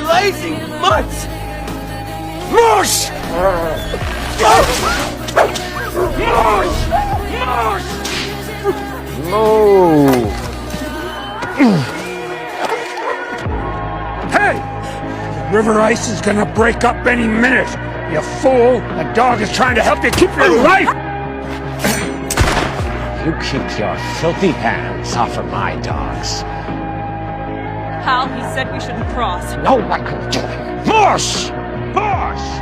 blazing months! Moose! No! Hey! River ice is gonna break up any minute! You fool! The dog is trying to help you keep your life! You keep your filthy hands off of my dogs. Hal, he said we shouldn't cross. No one can do it. Morse! Morse!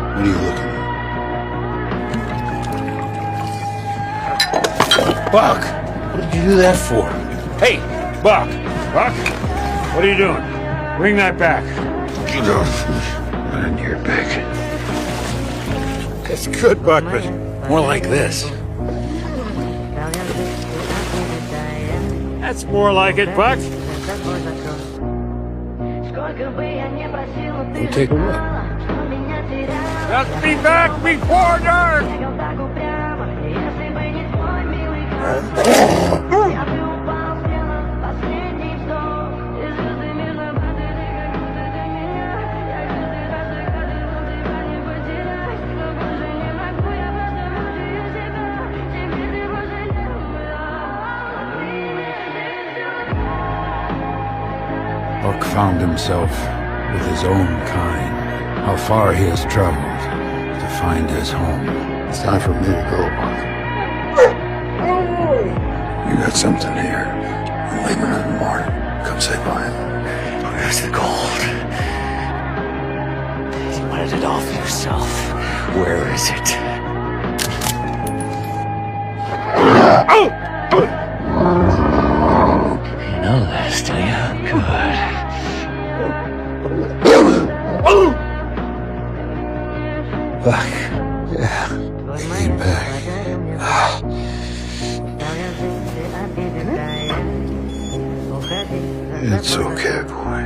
What are you looking at? Buck! What did you do that for? Hey, Buck! Buck? What are you doing? Bring that back. Get off. Not into your back. It's good, Buck, but more like this. That's more like it, Buck. Go take a look. Just be back before dark! Buck found himself with his own kind. How far he has traveled to find his home. It's time for me to go, Buck. You got something here. I'm leaving in the morning. Come say bye. Where's the gold? You wanted it all for yourself. Where is it? You know this, do you? Good. Buck. Yeah. He came back. It's okay, boy.